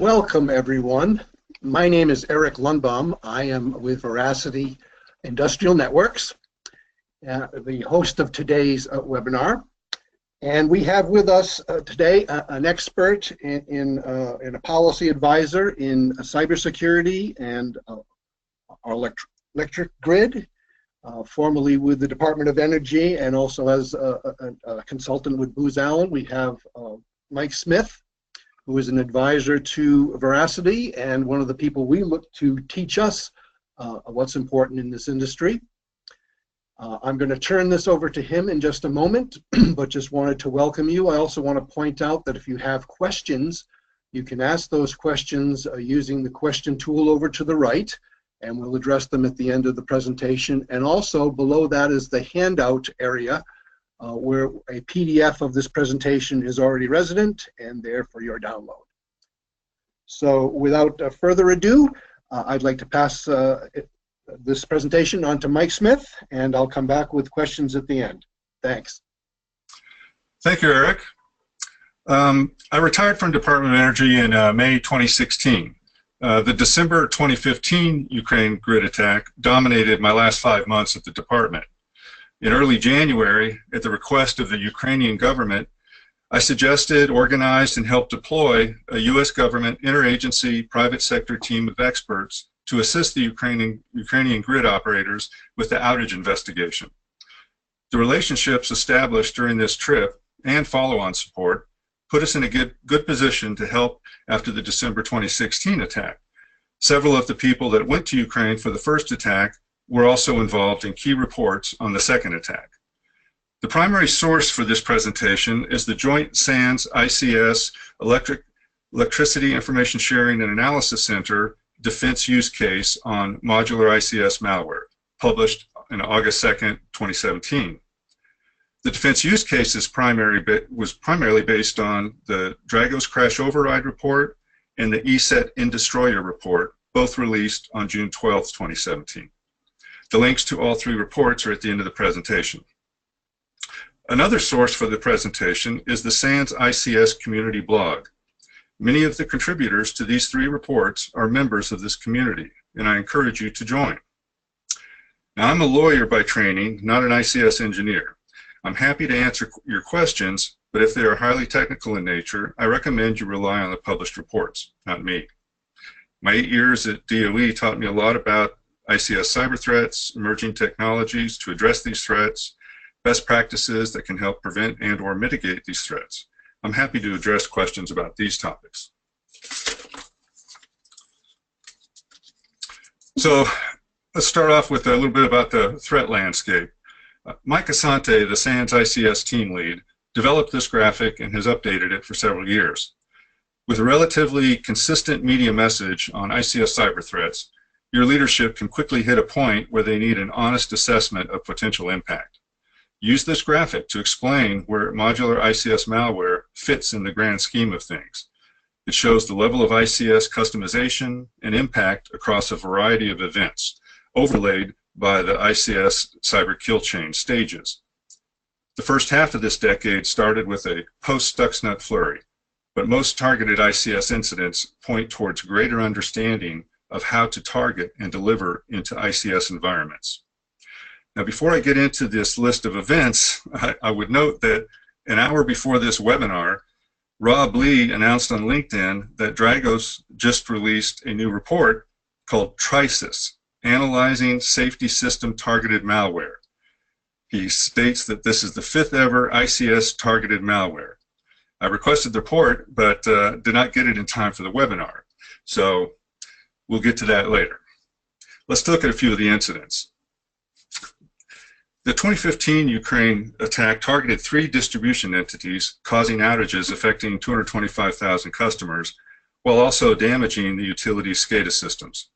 Welcome, everyone. My name is Eric Lundbaum. I am with Veracity Industrial Networks, the host of today's webinar. And we have with us today an expert in a policy advisor in cybersecurity and our electric grid, formerly with the Department of Energy, and also as a consultant with Booz Allen. We have Mike Smith, who is an advisor to Veracity and one of the people we look to teach us what's important in this industry. I'm going to turn this over to him in just a moment, but just wanted to welcome you. I also want to point out that if you have questions, you can ask those questions using the question tool over to the right, and we'll address them at the end of the presentation. And also below that is the handout area, where a PDF of this presentation is already resident and there for your download. So without further ado, I'd like to pass this presentation on to Mike Smith, and I'll come back with questions at the end. Thanks. Thank you, Eric. I retired from Department of Energy in May 2016. The December 2015 Ukraine grid attack dominated my last 5 months at the department. In early January, at the request of the Ukrainian government, I suggested, organized, and helped deploy a U.S. government interagency private sector team of experts to assist the Ukrainian grid operators with the outage investigation. The relationships established during this trip and follow-on support put us in a good position to help after the December 2016 attack. Several of the people that went to Ukraine for the first attack were also involved in key reports on the second attack. The primary source for this presentation is the Joint SANS ICS Electricity Information Sharing and Analysis Center defense use case on Modular ICS Malware, published on August 2nd, 2017. The defense use case was primarily based on the Dragos Crash Override Report and the ESET In Destroyer Report, both released on June 12th, 2017. The links to all three reports are at the end of the presentation. Another source for the presentation is the SANS ICS community blog. Many of the contributors to these three reports are members of this community, and I encourage you to join. Now, I'm a lawyer by training, not an ICS engineer. I'm happy to answer your questions, but if they are highly technical in nature, I recommend you rely on the published reports, not me. My 8 years at DOE taught me a lot about ICS cyber threats, emerging technologies to address these threats, best practices that can help prevent and or mitigate these threats. I'm happy to address questions about these topics. So let's start off with a little bit about the threat landscape. Mike Asante, the SANS ICS team lead, developed this graphic and has updated it for several years. With a relatively consistent media message on ICS cyber threats, your leadership can quickly hit a point where they need an honest assessment of potential impact. Use this graphic to explain where modular ICS malware fits in the grand scheme of things. It shows the level of ICS customization and impact across a variety of events, overlaid by the ICS cyber kill chain stages. The first half of this decade started with a post-Stuxnet flurry, but most targeted ICS incidents point towards greater understanding of how to target and deliver into ICS environments. Now, before I get into this list of events, I would note that an hour before this webinar, Rob Lee announced on LinkedIn that Dragos just released a new report called TRISIS, Analyzing Safety System Targeted Malware. He states that this is the 5th ever ICS targeted malware. I requested the report, but did not get it in time for the webinar. So we'll get to that later. Let's look at a few of the incidents. The 2015 Ukraine attack targeted 3 distribution entities, causing outages affecting 225,000 customers, while also damaging the utility's SCADA systems.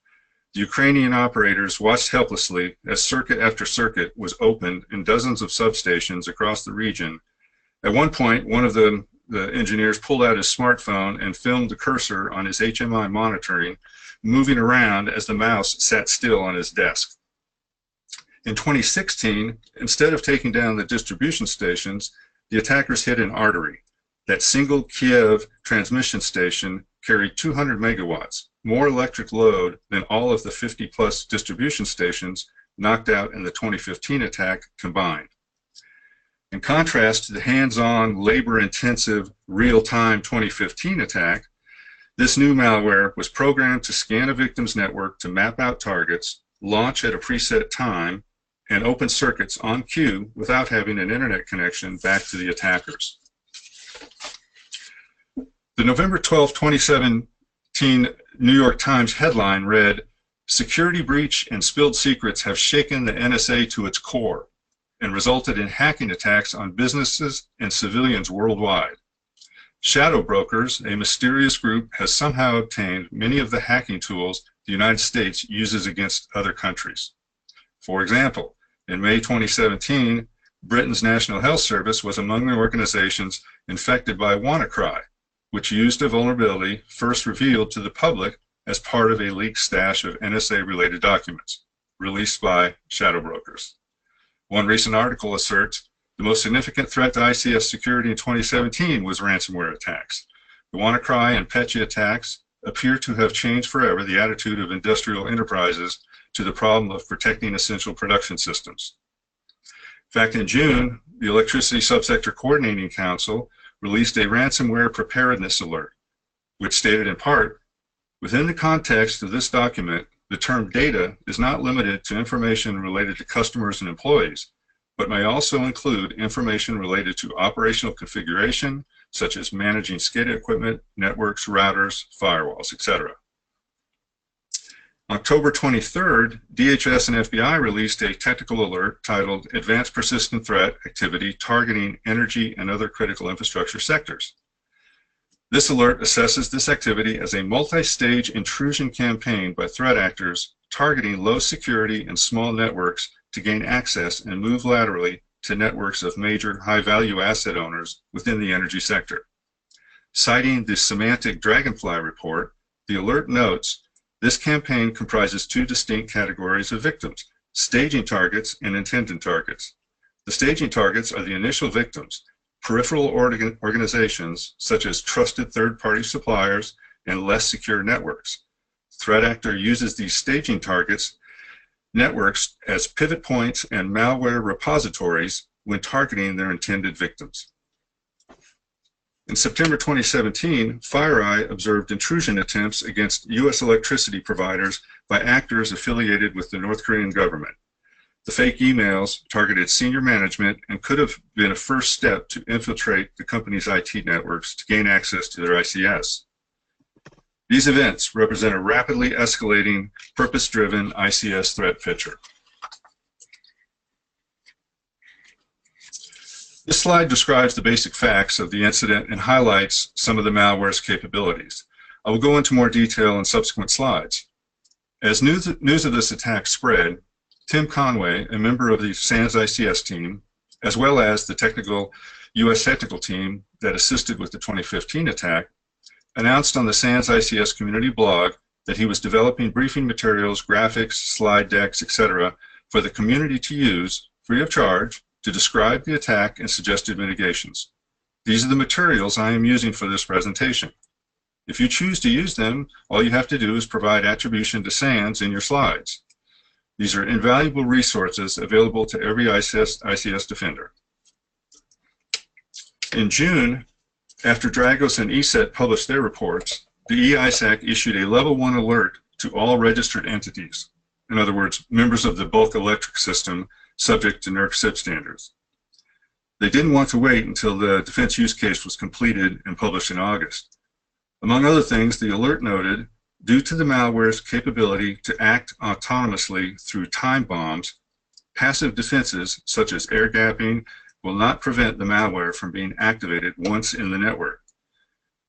The Ukrainian operators watched helplessly as circuit after circuit was opened in dozens of substations across the region. At one point, one of the engineers pulled out his smartphone and filmed the cursor on his HMI monitoring, moving around as the mouse sat still on his desk. In 2016, instead of taking down the distribution stations, the attackers hit an artery, that single Kiev transmission station carried 200 megawatts, more electric load than all of the 50-plus distribution stations knocked out in the 2015 attack combined. In contrast to the hands-on, labor-intensive, real-time 2015 attack, this new malware was programmed to scan a victim's network to map out targets, launch at a preset time, and open circuits on cue without having an internet connection back to the attackers. The November 12, 2017 New York Times headline read, "Security breach and spilled secrets have shaken the NSA to its core and resulted in hacking attacks on businesses and civilians worldwide. Shadow brokers, a mysterious group, has somehow obtained many of the hacking tools the United States uses against other countries. For example, in May 2017, Britain's National Health Service was among the organizations infected by WannaCry, which used a vulnerability first revealed to the public as part of a leaked stash of NSA-related documents, released by shadow brokers. One recent article asserts the most significant threat to ICS security in 2017 was ransomware attacks. The WannaCry and Petya attacks appear to have changed forever the attitude of industrial enterprises to the problem of protecting essential production systems. In fact, in June, the Electricity Subsector Coordinating Council released a ransomware preparedness alert, which stated in part, within the context of this document, the term data is not limited to information related to customers and employees, but may also include information related to operational configuration, such as managing SCADA equipment, networks, routers, firewalls, etc. October 23rd, DHS and FBI released a technical alert titled Advanced Persistent Threat Activity Targeting Energy and Other Critical Infrastructure Sectors. This alert assesses this activity as a multi-stage intrusion campaign by threat actors targeting low security and small networks to gain access and move laterally to networks of major high-value asset owners within the energy sector. Citing the Semantic Dragonfly report, the alert notes, this campaign comprises two distinct categories of victims, staging targets and intended targets. The staging targets are the initial victims, peripheral organizations such as trusted third-party suppliers and less secure networks. The threat actor uses these staging targets networks as pivot points and malware repositories when targeting their intended victims. In September 2017, FireEye observed intrusion attempts against U.S. electricity providers by actors affiliated with the North Korean government. The fake emails targeted senior management and could have been a first step to infiltrate the company's IT networks to gain access to their ICS. These events represent a rapidly escalating, purpose-driven ICS threat picture. This slide describes the basic facts of the incident and highlights some of the malware's capabilities. I will go into more detail in subsequent slides. As news of this attack spread, Tim Conway, a member of the SANS ICS team, as well as the U.S. technical team that assisted with the 2015 attack, announced on the SANS ICS community blog that he was developing briefing materials, graphics, slide decks, etc. for the community to use, free of charge, to describe the attack and suggested mitigations. These are the materials I am using for this presentation. If you choose to use them, all you have to do is provide attribution to SANS in your slides. These are invaluable resources available to every ICS defender. In June, after Dragos and ESET published their reports, the EISAC issued a Level 1 alert to all registered entities, in other words, members of the bulk electric system subject to NERC SIP standards. They didn't want to wait until the defense use case was completed and published in August. Among other things, the alert noted, due to the malware's capability to act autonomously through time bombs, passive defenses such as air gapping will not prevent the malware from being activated once in the network.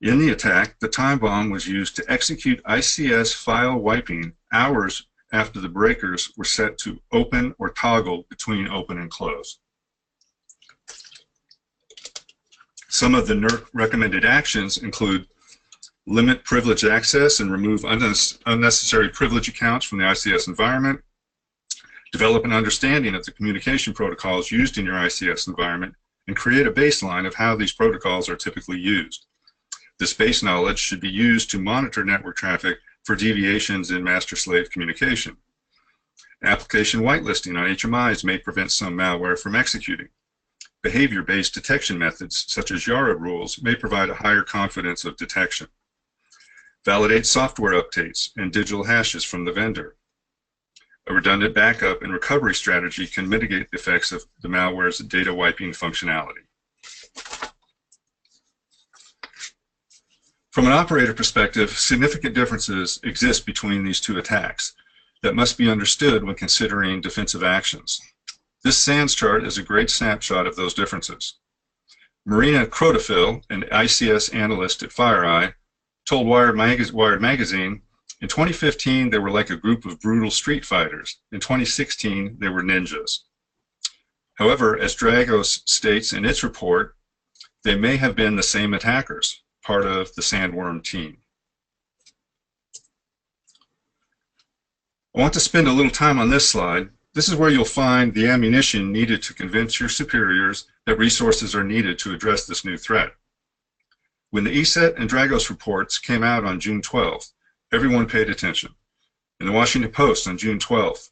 In the attack, the time bomb was used to execute ICS file wiping hours after the breakers were set to open or toggle between open and close. Some of the NERC recommended actions include limit privileged access and remove unnecessary privilege accounts from the ICS environment, develop an understanding of the communication protocols used in your ICS environment, and create a baseline of how these protocols are typically used. This base knowledge should be used to monitor network traffic for deviations in master-slave communication. Application whitelisting on HMIs may prevent some malware from executing. Behavior-based detection methods, such as Yara rules, may provide a higher confidence of detection. Validate software updates and digital hashes from the vendor. A redundant backup and recovery strategy can mitigate the effects of the malware's data wiping functionality. From an operator perspective, significant differences exist between these two attacks that must be understood when considering defensive actions. This SANS chart is a great snapshot of those differences. Marina Crotofil, an ICS analyst at FireEye, told Wired Magazine, in 2015 they were like a group of brutal street fighters. In 2016 they were ninjas. However, as Dragos states in its report, they may have been the same attackers, part of the Sandworm team. I want to spend a little time on this slide. This is where you'll find the ammunition needed to convince your superiors that resources are needed to address this new threat. When the ESET and Dragos reports came out on June 12th, everyone paid attention. In the Washington Post on June 12th,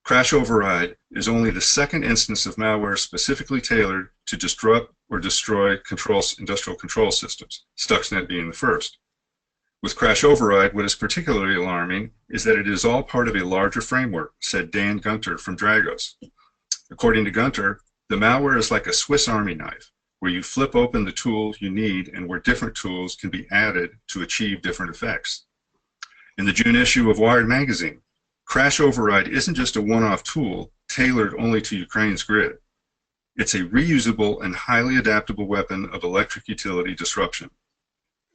crash override is only the second instance of malware specifically tailored to disrupt or destroy industrial control systems, Stuxnet being the first. With crash override, what is particularly alarming is that it is all part of a larger framework, said Dan Gunter from Dragos. According to Gunter, the malware is like a Swiss Army knife, where you flip open the tool you need and where different tools can be added to achieve different effects. In the June issue of Wired Magazine, crash override isn't just a one-off tool tailored only to Ukraine's grid. It's a reusable and highly adaptable weapon of electric utility disruption.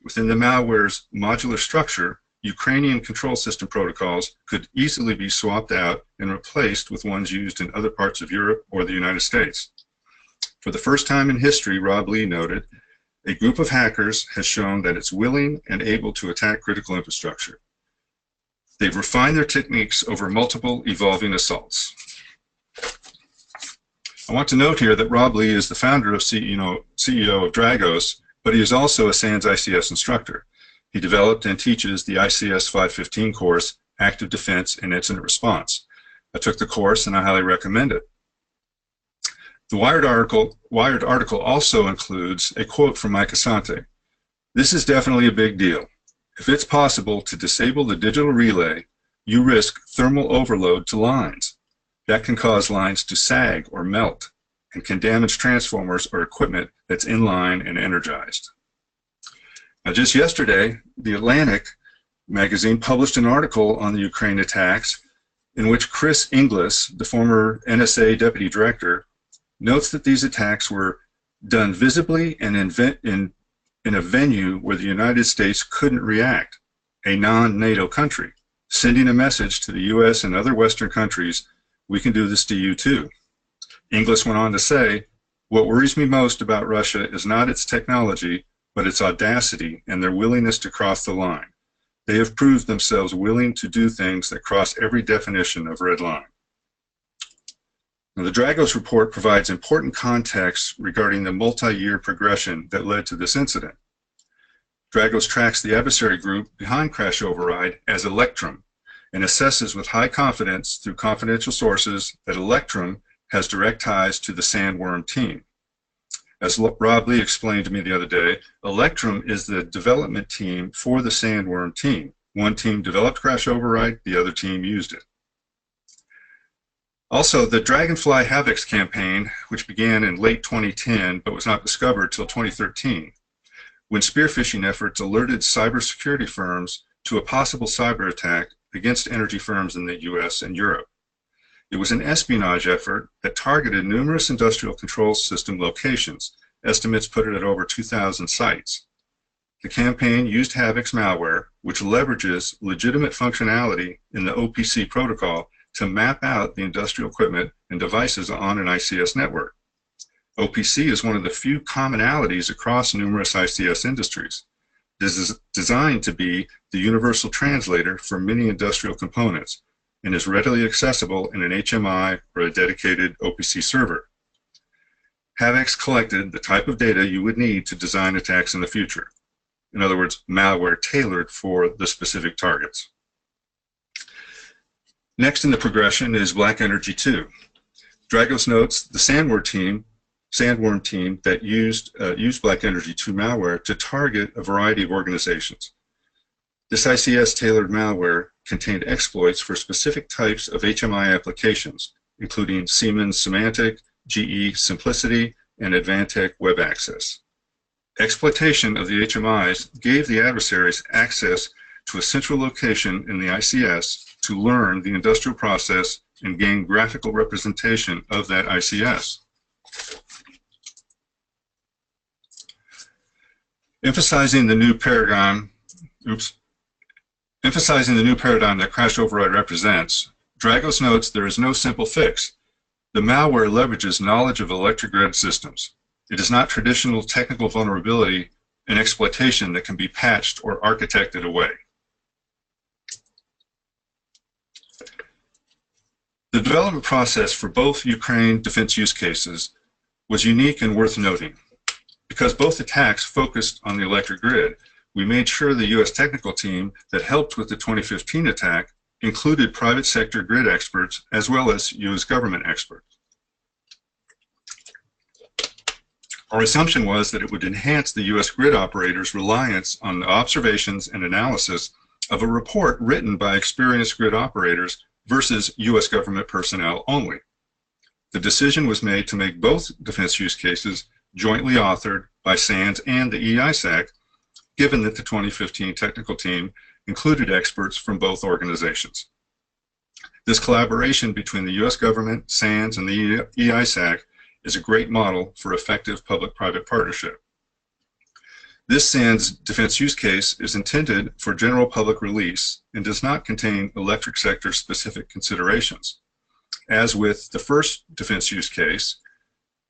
Within the malware's modular structure, Ukrainian control system protocols could easily be swapped out and replaced with ones used in other parts of Europe or the United States. For the first time in history, Rob Lee noted, a group of hackers has shown that it's willing and able to attack critical infrastructure. They've refined their techniques over multiple evolving assaults. I want to note here that Rob Lee is the founder of CEO of Dragos, but he is also a SANS ICS instructor. He developed and teaches the ICS 515 course, Active Defense and Incident Response. I took the course and I highly recommend it. The Wired article also includes a quote from Mike Asante. This is definitely a big deal. If it's possible to disable the digital relay, you risk thermal overload to lines. That can cause lines to sag or melt and can damage transformers or equipment that's in line and energized. Now, just yesterday, The Atlantic magazine published an article on the Ukraine attacks in which Chris Inglis, the former NSA deputy director, notes that these attacks were done visibly and in a venue where the United States couldn't react, a non-NATO country, sending a message to the US and other Western countries, we can do this to you too. Inglis went on to say, what worries me most about Russia is not its technology, but its audacity and their willingness to cross the line. They have proved themselves willing to do things that cross every definition of red line. Now, the Dragos report provides important context regarding the multi-year progression that led to this incident. Dragos tracks the adversary group behind crash override as Electrum and assesses with high confidence through confidential sources that Electrum has direct ties to the Sandworm team. As Rob Lee explained to me the other day, Electrum is the development team for the Sandworm team. One team developed crash override, the other team used it. Also, the Dragonfly Havocs campaign, which began in late 2010 but was not discovered till 2013, when spear phishing efforts alerted cybersecurity firms to a possible cyber attack against energy firms in the US and Europe. It was an espionage effort that targeted numerous industrial control system locations. Estimates put it at over 2,000 sites. The campaign used Havoc's malware, which leverages legitimate functionality in the OPC protocol to map out the industrial equipment and devices on an ICS network. OPC is one of the few commonalities across numerous ICS industries. This is designed to be the universal translator for many industrial components and is readily accessible in an HMI or a dedicated OPC server. Havoc's collected the type of data you would need to design attacks in the future. In other words, malware tailored for the specific targets. Next in the progression is Black Energy 2. Dragos notes the sandworm team that used Black Energy 2 malware to target a variety of organizations. This ICS tailored malware contained exploits for specific types of HMI applications, including Siemens Symantec, GE Simplicity, and Advantech Web Access. Exploitation of the HMIs gave the adversaries access to a central location in the ICS to learn the industrial process and gain graphical representation of that ICS. Emphasizing the new paradigm that crash override represents, Dragos notes there is no simple fix. The malware leverages knowledge of electric grid systems. It is not traditional technical vulnerability and exploitation that can be patched or architected away. The development process for both Ukraine defense use cases was unique and worth noting. Because both attacks focused on the electric grid, we made sure the U.S. technical team that helped with the 2015 attack included private sector grid experts as well as U.S. government experts. Our assumption was that it would enhance the U.S. grid operators' reliance on the observations and analysis of a report written by experienced grid operators versus U.S. government personnel only. The decision was made to make both defense use cases jointly authored by SANS and the EISAC, given that the 2015 technical team included experts from both organizations. This collaboration between the U.S. government, SANS, and the EISAC is a great model for effective public-private partnership. This SANS defense use case is intended for general public release and does not contain electric sector specific considerations. As with the first defense use case,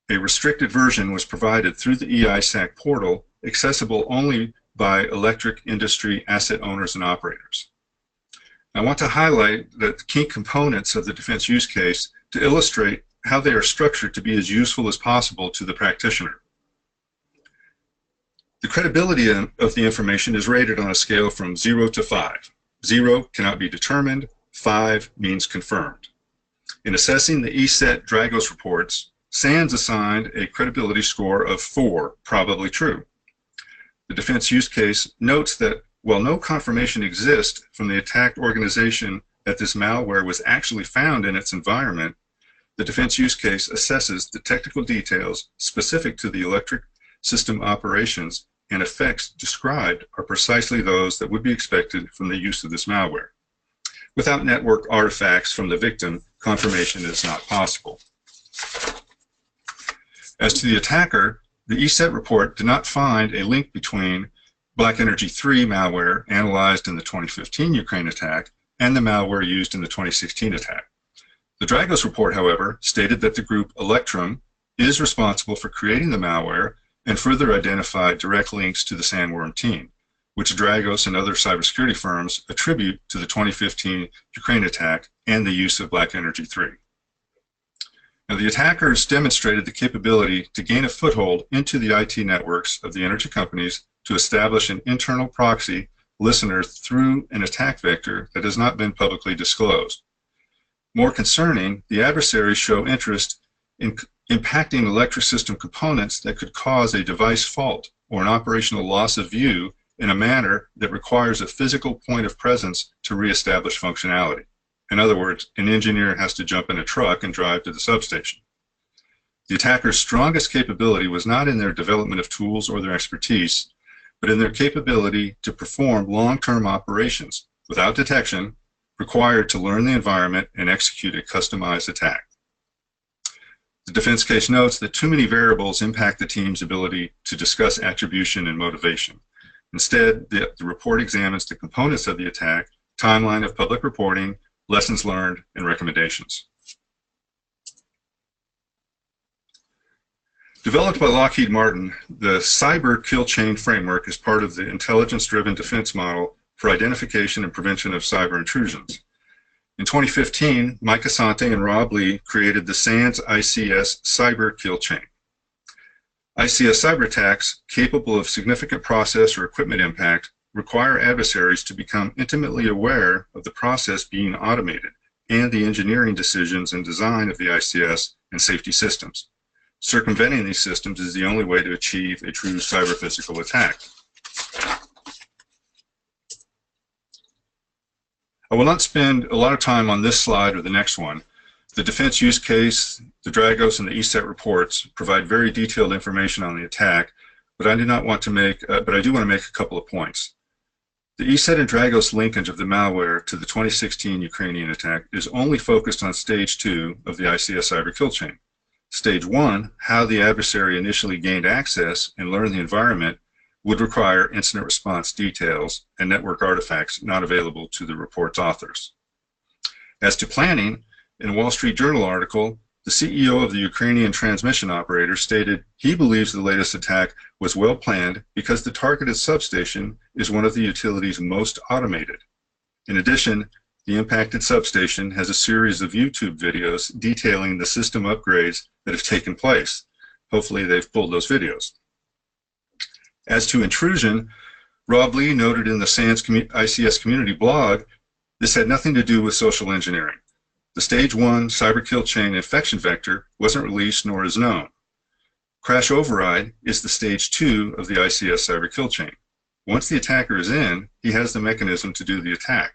a restricted version was provided through the EISAC portal, accessible only by electric industry asset owners and operators. I want to highlight the key components of the defense use case to illustrate how they are structured to be as useful as possible to the practitioner. The credibility of the information is rated on a scale from 0 to 5. 0 cannot be determined, 5 means confirmed. In assessing the ESET Dragos reports, SANS assigned a credibility score of 4, probably true. The defense use case notes that while no confirmation exists from the attacked organization that this malware was actually found in its environment, the defense use case assesses the technical details specific to the electric system operations and effects described are precisely those that would be expected from the use of this malware. Without network artifacts from the victim, confirmation is not possible. As to the attacker, the ESET report did not find a link between Black Energy 3 malware analyzed in the 2015 Ukraine attack and the malware used in the 2016 attack. The Dragos report, however, stated that the group Electrum is responsible for creating the malware and further identified direct links to the sandworm team, which Dragos and other cybersecurity firms attribute to the 2015 Ukraine attack and the use of Black Energy 3. Now, the attackers demonstrated the capability to gain a foothold into the IT networks of the energy companies to establish an internal proxy listener through an attack vector that has not been publicly disclosed. More concerning, the adversaries show interest in impacting electric system components that could cause a device fault or an operational loss of view in a manner that requires a physical point of presence to reestablish functionality. In other words, an engineer has to jump in a truck and drive to the substation. The attacker's strongest capability was not in their development of tools or their expertise, but in their capability to perform long-term operations without detection required to learn the environment and execute a customized attack. The defense case notes that too many variables impact the team's ability to discuss attribution and motivation. Instead, the report examines the components of the attack, timeline of public reporting, lessons learned, and recommendations. Developed by Lockheed Martin, the Cyber Kill Chain Framework is part of the intelligence-driven defense model for identification and prevention of cyber intrusions. In 2015, Mike Asante and Rob Lee created the SANS ICS Cyber Kill Chain. ICS cyber attacks capable of significant process or equipment impact require adversaries to become intimately aware of the process being automated and the engineering decisions and design of the ICS and safety systems. Circumventing these systems is the only way to achieve a true cyber-physical attack. I will not spend a lot of time on this slide or the next one. The defense use case, the Dragos, and the ESET reports provide very detailed information on the attack, but I do want to make a couple of points. The ESET and Dragos linkage of the malware to the 2016 Ukrainian attack is only focused on stage 2 of the ICS cyber kill chain. Stage 1, how the adversary initially gained access and learned the environment, would require incident response details and network artifacts not available to the report's authors. As to planning, in a Wall Street Journal article, the CEO of the Ukrainian transmission operator stated he believes the latest attack was well planned because the targeted substation is one of the utility's most automated. In addition, the impacted substation has a series of YouTube videos detailing the system upgrades that have taken place. Hopefully they've pulled those videos. As to intrusion, Rob Lee noted in the SANS ICS community blog, this had nothing to do with social engineering. The stage 1 cyber kill chain infection vector wasn't released nor is known. Crash override is the stage 2 of the ICS cyber kill chain. Once the attacker is in, he has the mechanism to do the attack.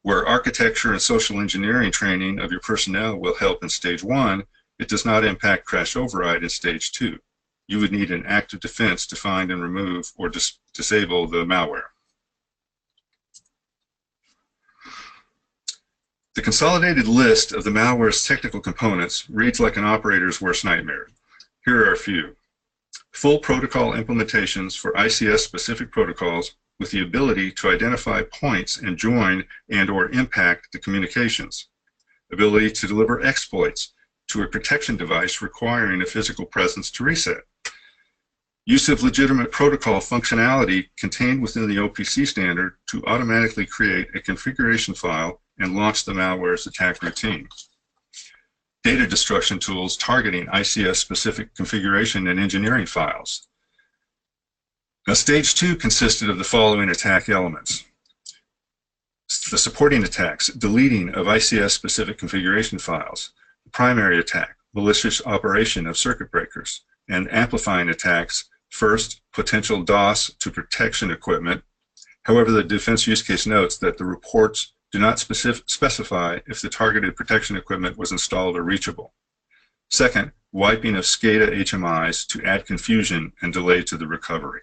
Where architecture and social engineering training of your personnel will help in stage 1, it does not impact crash override in stage 2. You would need an active defense to find and remove or disable the malware. The consolidated list of the malware's technical components reads like an operator's worst nightmare. Here are a few. Full protocol implementations for ICS-specific protocols with the ability to identify points and join and/or impact the communications. Ability to deliver exploits to a protection device requiring a physical presence to reset. Use of legitimate protocol functionality contained within the OPC standard to automatically create a configuration file and launch the malware's attack routine. Data destruction tools targeting ICS-specific configuration and engineering files. Now, stage 2 consisted of the following attack elements. The supporting attacks, deleting of ICS-specific configuration files. The primary attack, malicious operation of circuit breakers. And amplifying attacks, first, potential DOS to protection equipment. However, the defense use case notes that the reports do not specify if the targeted protection equipment was installed or reachable. Second, wiping of SCADA HMIs to add confusion and delay to the recovery.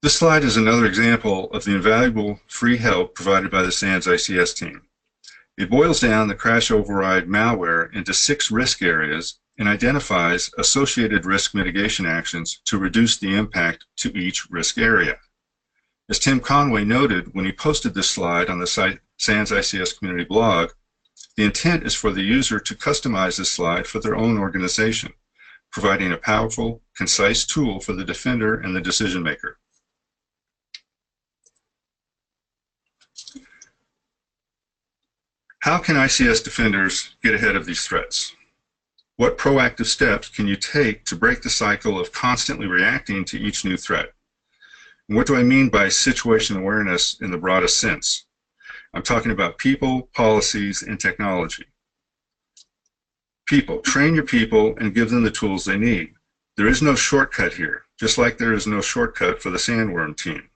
This slide is another example of the invaluable free help provided by the SANS ICS team. It boils down the crash override malware into 6 risk areas and identifies associated risk mitigation actions to reduce the impact to each risk area. As Tim Conway noted when he posted this slide on the SANS ICS community blog, the intent is for the user to customize this slide for their own organization, providing a powerful, concise tool for the defender and the decision maker. How can ICS defenders get ahead of these threats? What proactive steps can you take to break the cycle of constantly reacting to each new threat? And what do I mean by situation awareness in the broadest sense? I'm talking about people, policies, and technology. People. Train your people and give them the tools they need. There is no shortcut here, just like there is no shortcut for the Sandworm team.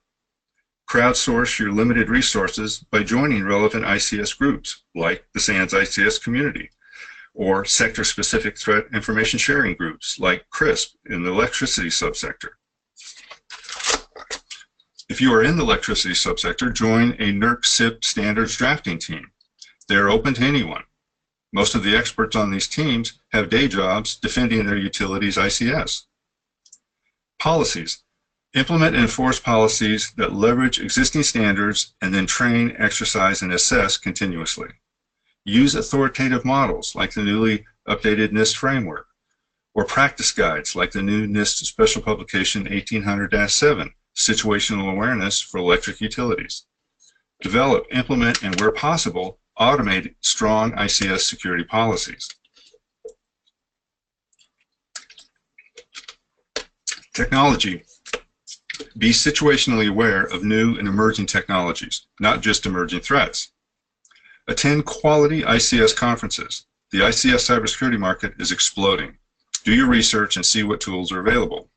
Crowdsource your limited resources by joining relevant ICS groups, like the SANS ICS community, or sector-specific threat information sharing groups, like CRISP in the electricity subsector. If you are in the electricity subsector, join a NERC-CIP standards drafting team. They are open to anyone. Most of the experts on these teams have day jobs defending their utilities ICS. Policies. Implement and enforce policies that leverage existing standards and then train, exercise, and assess continuously. Use authoritative models like the newly updated NIST framework, or practice guides like the new NIST Special Publication 1800-7, Situational Awareness for Electric Utilities. Develop, implement, and where possible, automate strong ICS security policies. Technology. Be situationally aware of new and emerging technologies, not just emerging threats. Attend quality ICS conferences. The ICS cybersecurity market is exploding. Do your research and see what tools are available.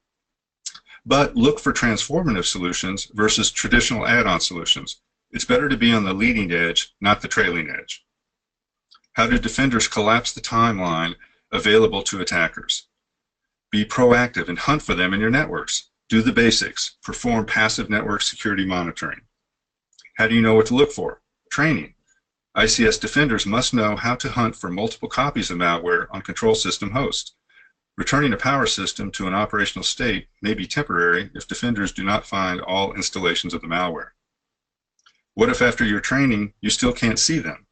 But look for transformative solutions versus traditional add-on solutions. It's better to be on the leading edge, not the trailing edge. How do defenders collapse the timeline available to attackers? Be proactive and hunt for them in your networks. Do the basics. Perform passive network security monitoring. How do you know what to look for? Training. ICS defenders must know how to hunt for multiple copies of malware on control system hosts. Returning a power system to an operational state may be temporary if defenders do not find all installations of the malware. What if after your training you still can't see them?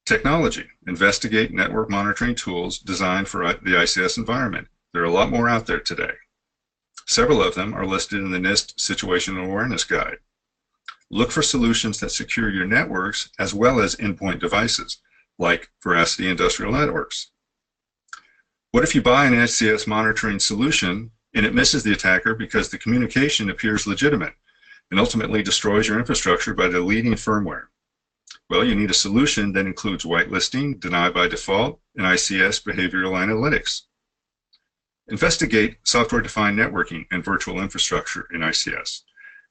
Technology. Investigate network monitoring tools designed for the ICS environment. There are a lot more out there today. Several of them are listed in the NIST Situational Awareness Guide. Look for solutions that secure your networks as well as endpoint devices, like Veracity Industrial Networks. What if you buy an ICS monitoring solution and it misses the attacker because the communication appears legitimate and ultimately destroys your infrastructure by deleting firmware? Well, you need a solution that includes whitelisting, deny by default, and ICS behavioral analytics. Investigate software-defined networking and virtual infrastructure in ICS.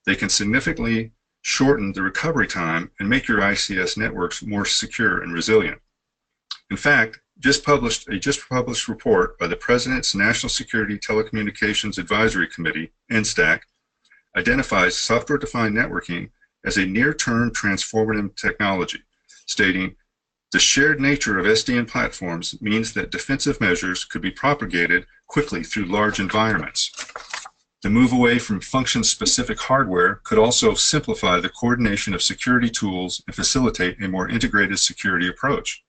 They can significantly shorten the recovery time and make your ICS networks more secure and resilient. In fact, a just published report by the President's National Security Telecommunications Advisory Committee, NSTAC, identifies software-defined networking as a near-term transformative technology, stating, the shared nature of SDN platforms means that defensive measures could be propagated quickly through large environments. The move away from function-specific hardware could also simplify the coordination of security tools and facilitate a more integrated security approach.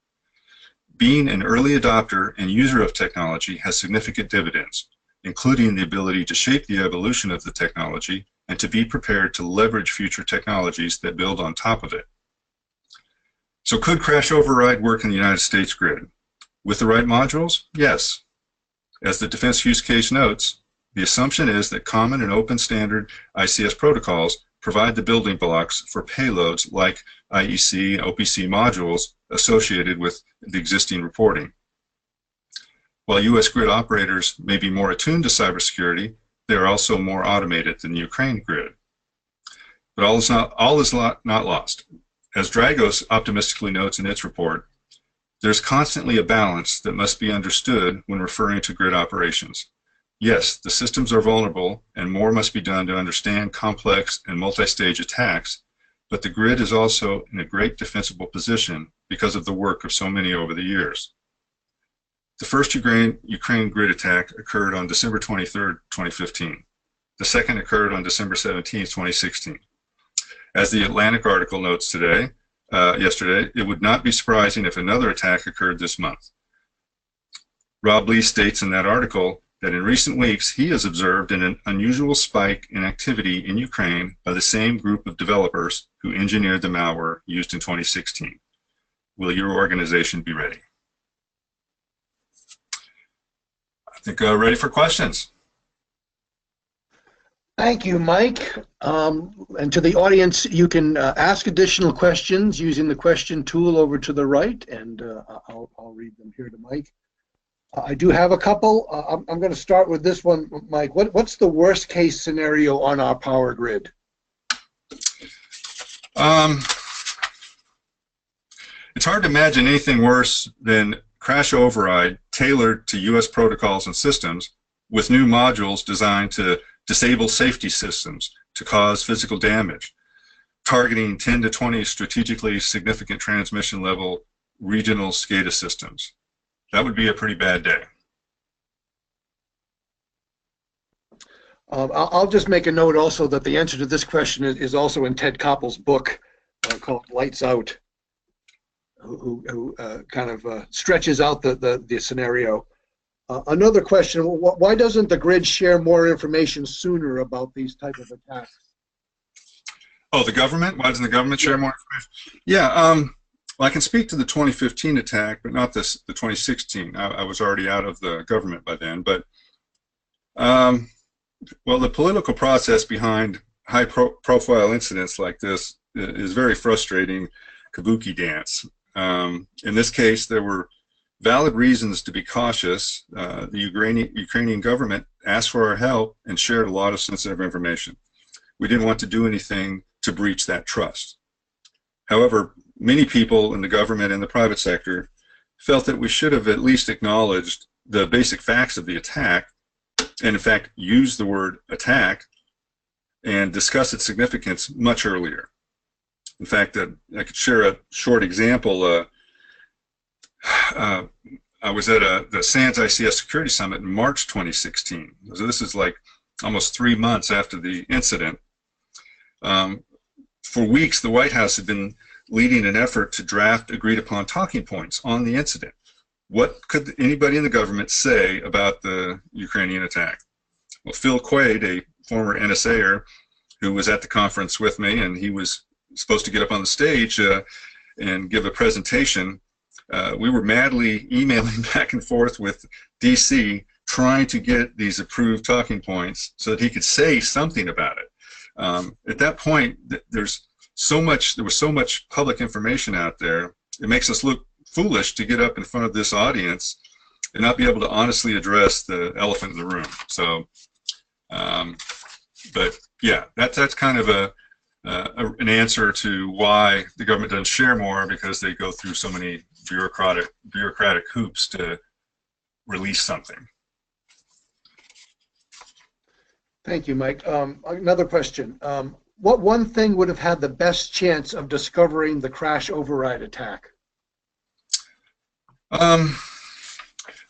Being an early adopter and user of technology has significant dividends, including the ability to shape the evolution of the technology and to be prepared to leverage future technologies that build on top of it. So could crash override work in the United States grid? With the right modules? Yes. As the defense use case notes, the assumption is that common and open standard ICS protocols provide the building blocks for payloads like IEC and OPC modules associated with the existing reporting. While U.S. grid operators may be more attuned to cybersecurity, they are also more automated than the Ukraine grid. But all is not lost. As Dragos optimistically notes in its report, there's constantly a balance that must be understood when referring to grid operations. Yes, the systems are vulnerable and more must be done to understand complex and multi-stage attacks, but the grid is also in a great defensible position because of the work of so many over the years. The first Ukraine grid attack occurred on December 23, 2015. The second occurred on December 17, 2016. As the Atlantic article notes yesterday, it would not be surprising if another attack occurred this month. Rob Lee states in that article that in recent weeks he has observed an unusual spike in activity in Ukraine by the same group of developers who engineered the malware used in 2016. Will your organization be ready? I think ready for questions. Thank you, Mike. And to the audience, you can ask additional questions using the question tool over to the right, and I'll read them here to Mike. I do have a couple. I'm going to start with this one, Mike. What's the worst case scenario on our power grid? It's hard to imagine anything worse than crash override tailored to U.S. protocols and systems with new modules designed to disable safety systems to cause physical damage, targeting 10 to 20 strategically significant transmission level regional SCADA systems. That would be a pretty bad day. I'll just make a note also that the answer to this question is also in Ted Koppel's book called Lights Out, who kind of stretches out the scenario. Another question, why doesn't the grid share more information sooner about these type of attacks? Oh, the government? Why doesn't the government share more information? Yeah, well, I can speak to the 2015 attack, but not the 2016. I was already out of the government by then. But Well, the political process behind high-profile incidents like this is very frustrating kabuki dance. In this case, there were valid reasons to be cautious. The Ukrainian government asked for our help and shared a lot of sensitive information. We didn't want to do anything to breach that trust. However, many people in the government and the private sector felt that we should have at least acknowledged the basic facts of the attack, and in fact used the word attack and discuss its significance much earlier. In fact, I could share a short example. I was at the SANS ICS Security Summit in March 2016. So this is like almost 3 months after the incident. For weeks, the White House had been leading an effort to draft agreed-upon talking points on the incident. What could anybody in the government say about the Ukrainian attack? Well, Phil Quaid, a former NSAer who was at the conference with me, and he was supposed to get up on the stage and give a presentation. We were madly emailing back and forth with DC trying to get these approved talking points so that he could say something about it. At that point, there was so much public information out there, it makes us look foolish to get up in front of this audience and not be able to honestly address the elephant in the room. So, but yeah, that's kind of an answer to why the government doesn't share more, because they go through so many bureaucratic hoops to release something. Thank you, Mike. Another question. What one thing would have had the best chance of discovering the crash override attack?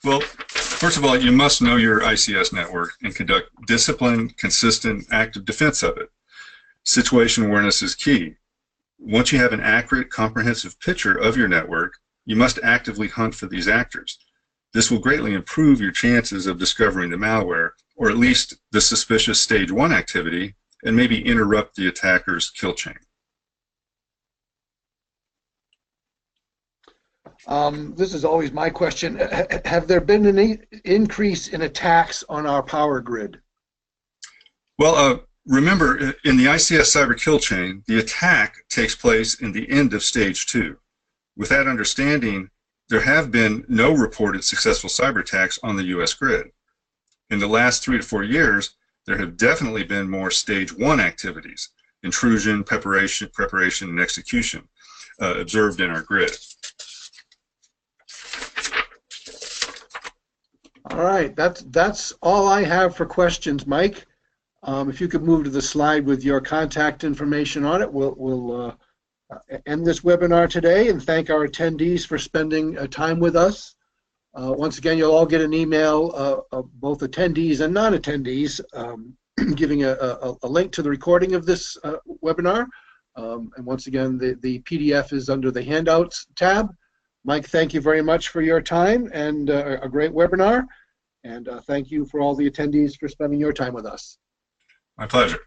Well, first of all, you must know your ICS network and conduct disciplined, consistent, active defense of it. Situation awareness is key. Once you have an accurate, comprehensive picture of your network, you must actively hunt for these actors. This will greatly improve your chances of discovering the malware, or at least the suspicious stage 1 activity, and maybe interrupt the attacker's kill chain. This is always my question. Have there been an increase in attacks on our power grid? Well, remember, in the ICS cyber kill chain, the attack takes place in the end of stage 2. With that understanding, there have been no reported successful cyber attacks on the US grid. In the last 3 to 4 years, there have definitely been more stage 1 activities, intrusion, preparation, and execution, observed in our grid. All right, that's all I have for questions, Mike. If you could move to the slide with your contact information on it, we'll end this webinar today and thank our attendees for spending time with us. Once again, you'll all get an email of both attendees and non-attendees giving a link to the recording of this webinar. And once again, the PDF is under the Handouts tab. Mike, thank you very much for your time and a great webinar. And thank you for all the attendees for spending your time with us. My pleasure.